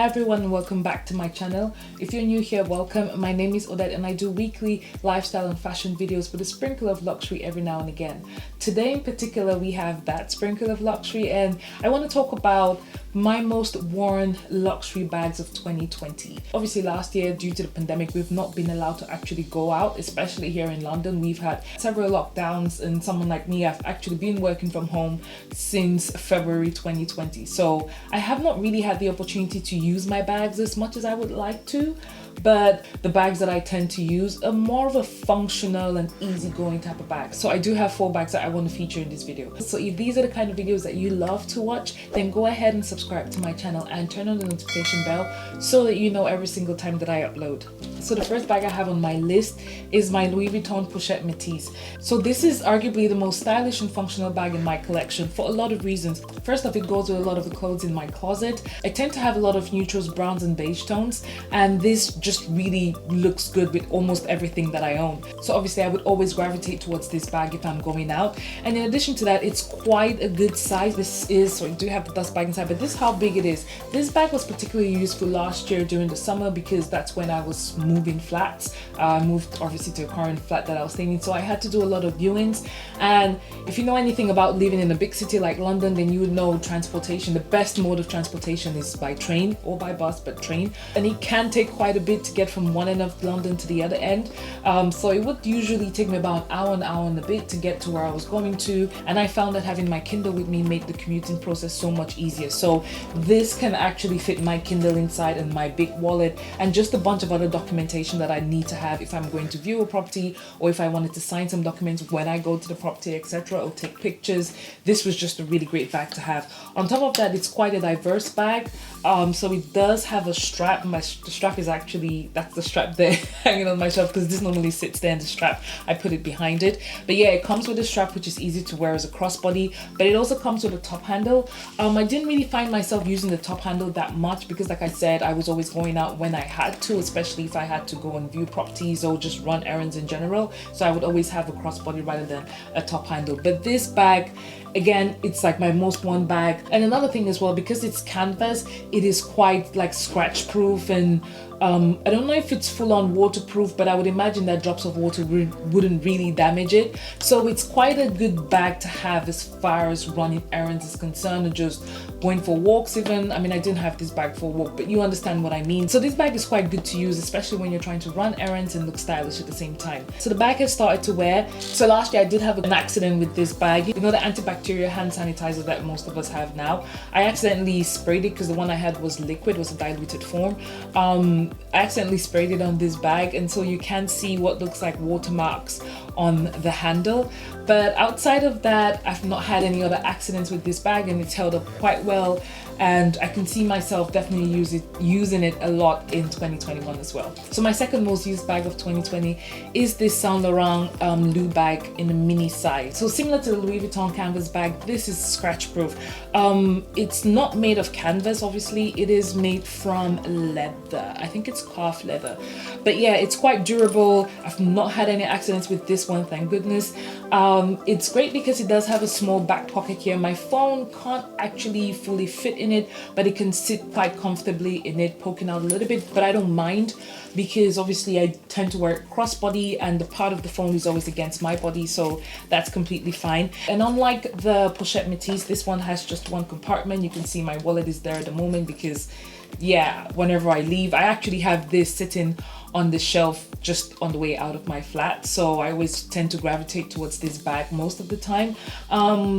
everyone and welcome back to my channel. If you're new here, welcome. My name is Odette and I do weekly lifestyle and fashion videos with a sprinkle of luxury every now and again. Today in particular we have that sprinkle of luxury and I want to talk about my most worn luxury bags of 2020. Obviously last year due to the pandemic we've not been allowed to actually go out, especially here in London. We've had several lockdowns and someone like me, I've actually been working from home since February 2020. So I have not really had the opportunity to use my bags as much as I would like to, but the bags that I tend to use are more of a functional and easygoing type of bag. So I do have 4 bags that I want to feature in this video. So if these are the kind of videos that you love to watch, then go ahead and subscribe to my channel and turn on the notification bell so that you know every single time that I upload. So the first bag I have on my list is my Louis Vuitton Pochette Métis. So this is arguably the most stylish and functional bag in my collection for a lot of reasons. First off, it goes with a lot of the clothes in my closet. I tend to have a lot of neutrals, browns and beige tones, and this just really looks good with almost everything that I own. So obviously I would always gravitate towards this bag if I'm going out. And in addition to that, it's quite a good size. This is, so I do have the dust bag inside, but this is how big it is. This bag was particularly useful last year during the summer because that's when I was moving flats. I moved obviously to a current flat that I was staying in, so I had to do a lot of viewings. And if you know anything about living in a big city like London, then you would know transportation. The best mode of transportation is by train or by bus, but train. And it can take quite a bit to get from one end of London to the other end. So it would usually take me about an hour and a bit to get to where I was going to. And I found that having my Kindle with me made the commuting process so much easier. So this can actually fit my Kindle inside and my big wallet and just a bunch of other documentation that I need to have if I'm going to view a property or if I wanted to sign some documents when I go to the property, etc., or take pictures. This was just a really great bag to have. On top of that, it's quite a diverse bag. So it does have a strap. The strap is actually, that's the strap there hanging on my shelf because this normally sits there in the strap. I put it behind it. But yeah, it comes with a strap which is easy to wear as a crossbody, but it also comes with a top handle. I didn't really find myself using the top handle that much because like I said, I was always going out when I had to, especially if I had to go and view properties or just run errands in general. So I would always have a crossbody rather than a top handle. But this bag, again, it's like my most worn bag. And another thing as well, because it's canvas, it is quite like scratch proof and I don't know if it's full-on waterproof, but I would imagine that drops of water wouldn't really damage it. So it's quite a good bag to have as far as running errands is concerned, or just going for walks even. I mean, I didn't have this bag for a walk, but you understand what I mean. So this bag is quite good to use, especially when you're trying to run errands and look stylish at the same time. So the bag has started to wear. So last year I did have an accident with this bag. You know, the antibacterial hand sanitizer that most of us have now. I accidentally sprayed it because the one I had was liquid, was a diluted form. I accidentally sprayed it on this bag, and so you can see what looks like watermarks on the handle. But outside of that, I've not had any other accidents with this bag and it's held up quite well, and I can see myself definitely using it a lot in 2021 as well. So my second most used bag of 2020 is this Saint Laurent Lulu bag in a mini size. So similar to the Louis Vuitton canvas bag, this is scratch proof. It's not made of canvas, obviously. It is made from leather. I think it's calf leather. But yeah, it's quite durable. I've not had any accidents with this one, thank goodness. It's great because it does have a small back pocket here. My phone can't actually fully fit in it, but it can sit quite comfortably in it, poking out a little bit, but I don't mind because obviously I tend to wear crossbody and the part of the phone is always against my body, so that's completely fine. And unlike the Pochette Métis, this one has just one compartment. You can see my wallet is there at the moment because yeah, whenever I leave, I actually have this sitting on the shelf just on the way out of my flat, so I always tend to gravitate towards this bag most of the time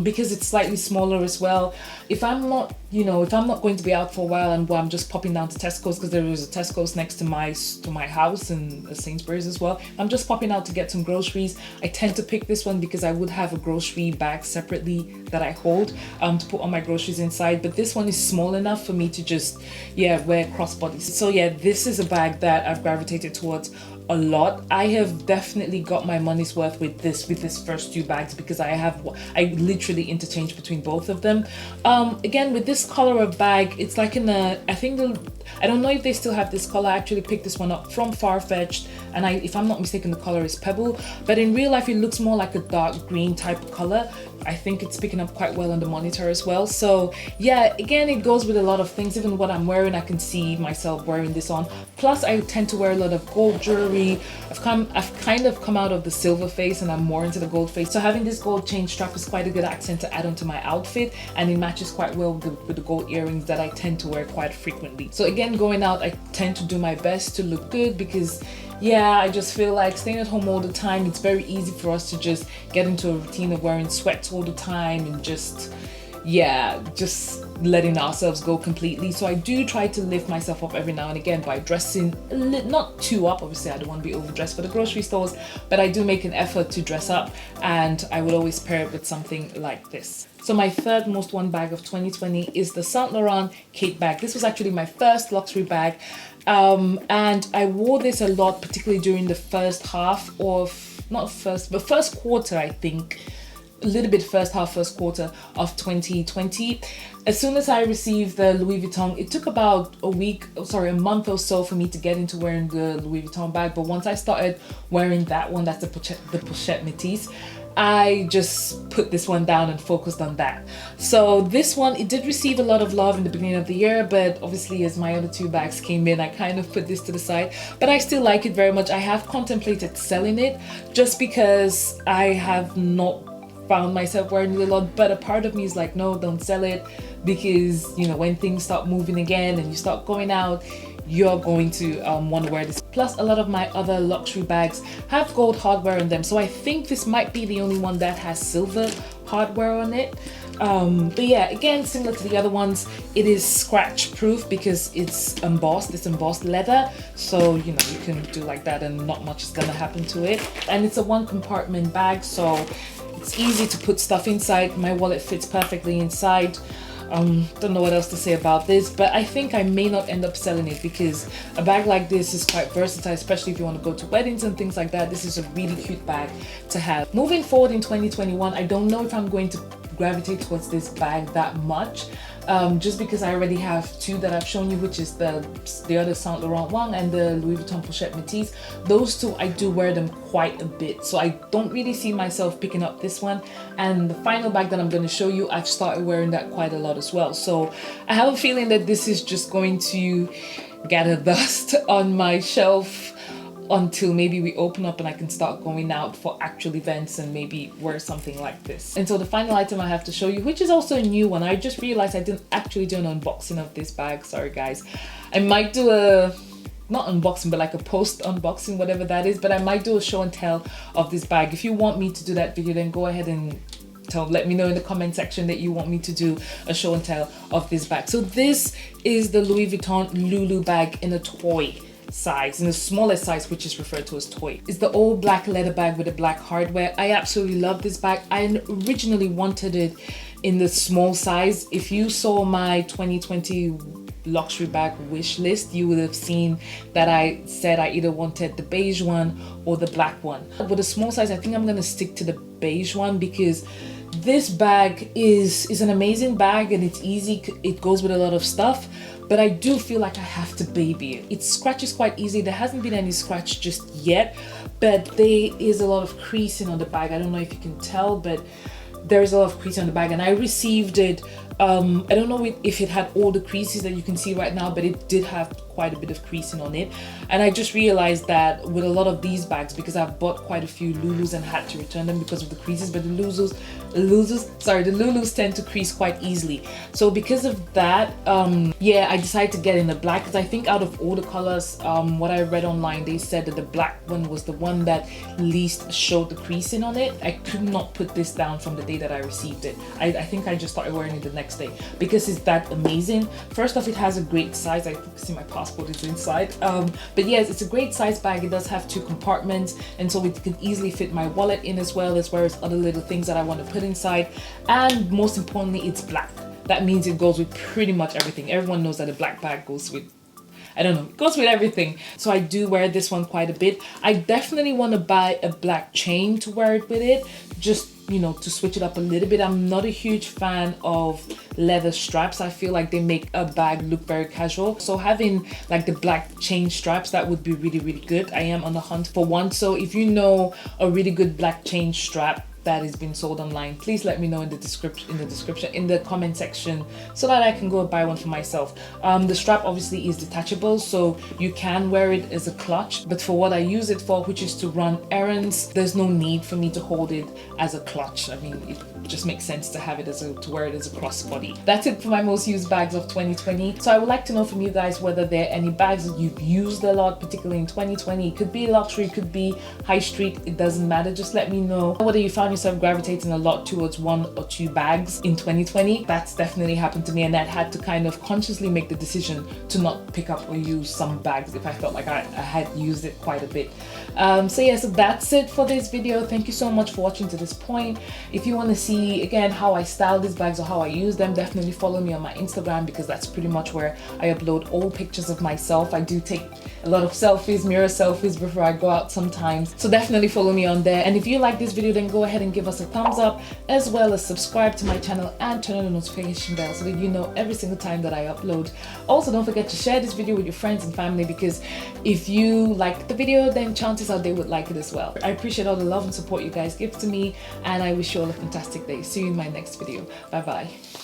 because it's slightly smaller as well. If I'm not going to be out for a while and I'm just popping down to Tesco's, because there is a Tesco's next to my house and a Sainsbury's as well, I'm just popping out to get some groceries, I tend to pick this one because I would have a grocery bag separately that I hold to put all my groceries inside, but this one is small enough for me to just wear crossbodies. So yeah, this is a bag that I've gravitated towards a lot. I have definitely got my money's worth with this first 2 bags because I literally interchange between both of them. Again, with this color of bag, it's like in a, I don't know if they still have this color. I actually picked this one up from Farfetched, and if I'm not mistaken, the color is Pebble, but in real life it looks more like a dark green type of color. I think it's picking up quite well on the monitor as well. So yeah, again, it goes with a lot of things. Even what I'm wearing, I can see myself wearing this on. Plus I tend to wear a lot of gold jewelry. I've kind of come out of the silver phase and I'm more into the gold phase. So having this gold chain strap is quite a good accent to add onto my outfit, and it matches quite well with the gold earrings that I tend to wear quite frequently. So again, going out, I tend to do my best to look good because yeah, I just feel like staying at home all the time, it's very easy for us to just get into a routine of wearing sweats all the time and just letting ourselves go completely. So I do try to lift myself up every now and again by dressing not too up. Obviously I don't want to be overdressed for the grocery stores, but I do make an effort to dress up, and I would always pair it with something like this. So my third most worn bag of 2020 is the Saint Laurent Kate bag. This was actually my first luxury bag, and I wore this a lot, particularly during the first quarter, I think. A little bit first quarter of 2020. As soon as I received the Louis Vuitton, it took about a month or so for me to get into wearing the Louis Vuitton bag. But once I started wearing that one, that's the Pochette Métis, I just put this one down and focused on that. So this one, it did receive a lot of love in the beginning of the year, but obviously as my other two bags came in, I kind of put this to the side, but I still like it very much. I have contemplated selling it just because I have not found myself wearing it a lot, but a part of me is like, no, don't sell it, because you know, when things start moving again and you start going out, you're going to want to wear this. Plus a lot of my other luxury bags have gold hardware on them, so I think this might be the only one that has silver hardware on it. But yeah, again, similar to the other ones, it is scratch proof because it's embossed leather, so you know, you can do like that and not much is gonna happen to it. And it's a one compartment bag, so it's easy to put stuff inside. My wallet fits perfectly inside. Don't know what else to say about this, but I think I may not end up selling it because a bag like this is quite versatile, especially if you want to go to weddings and things like that. This is a really cute bag to have. Moving forward in 2021, I don't know if I'm going to gravitate towards this bag that much, just because I already have two that I've shown you, which is the other Saint Laurent one and the Louis Vuitton Pochette Métis. Those two, I do wear them quite a bit, so I don't really see myself picking up this one. And the final bag that I'm going to show you, I've started wearing that quite a lot as well, so I have a feeling that this is just going to gather dust on my shelf until maybe we open up and I can start going out for actual events and maybe wear something like this. And so the final item I have to show you, which is also a new one, I just realized I didn't actually do an unboxing of this bag. Sorry guys. I might do not unboxing, but like a post unboxing, whatever that is, but I might do a show and tell of this bag. If you want me to do that video, then go ahead and let me know in the comment section that you want me to do a show and tell of this bag. So this is the Louis Vuitton Lulu bag in a toy size, in the smallest size, which is referred to as toy. It's the all black leather bag with the black hardware. I absolutely love this bag. I originally wanted it in the small size. If you saw my 2020 luxury bag wish list, you would have seen that I said I either wanted the beige one or the black one. With the small size, I think I'm gonna stick to the beige one because this bag is an amazing bag and it's easy. It goes with a lot of stuff, but I do feel like I have to baby it. It scratches quite easily. There hasn't been any scratch just yet, but there is a lot of creasing on the bag. I don't know if you can tell, but there's a lot of creasing on the bag, and I received it. I don't know if it had all the creases that you can see right now, but it did have quite a bit of creasing on it. And I just realized that with a lot of these bags, because I've bought quite a few Lulus and had to return them because of the creases, but the Lulus tend to crease quite easily. So because of that, yeah, I decided to get in the black because I think out of all the colors, what I read online, they said that the black one was the one that least showed the creasing on it. I could not put this down from the day that I received it. I think I just started wearing it the next day because it's that amazing. First off, it has a great size. I can see my passport is inside, but yes, it's a great size bag. It does have 2 compartments, and so it can easily fit my wallet in as well as other little things that I want to put inside. And most importantly, it's black. That means it goes with pretty much everything. Everyone knows that a black bag goes with, I don't know, it goes with everything. So I do wear this one quite a bit. I definitely want to buy a black chain to wear it with it, just, you know, to switch it up a little bit. I'm not a huge fan of leather straps. I feel like they make a bag look very casual. So having like the black chain straps, that would be really, really good. I am on the hunt for one. So if you know a really good black chain strap, that is being sold online, please let me know in the description, in the comment section, so that I can go buy one for myself. The strap obviously is detachable, so you can wear it as a clutch, but for what I use it for, which is to run errands, there's no need for me to hold it as a clutch. I mean, it just makes sense to have it to wear it as a crossbody. That's it for my most used bags of 2020. So I would like to know from you guys whether there are any bags that you've used a lot, particularly in 2020. It could be luxury, it could be high street, it doesn't matter. Just let me know whether you found yourself gravitating a lot towards 1 or 2 bags in 2020. That's definitely happened to me, and I had to kind of consciously make the decision to not pick up or use some bags if I felt like I had used it quite a bit. So yeah, so that's it for this video. Thank you so much for watching to this point. If you want to see again how I style these bags or how I use them, definitely follow me on my Instagram, because that's pretty much where I upload all pictures of myself. I do take a lot of selfies, mirror selfies, before I go out sometimes, so definitely follow me on there. And if you like this video, then go ahead and give us a thumbs up, as well as subscribe to my channel and turn on the notification bell so that you know every single time that I upload. Also, don't forget to share this video with your friends and family, because if you like the video, then chances are they would like it as well. I appreciate all the love and support you guys give to me, and I wish you all a fantastic day. See you in my next video. Bye bye.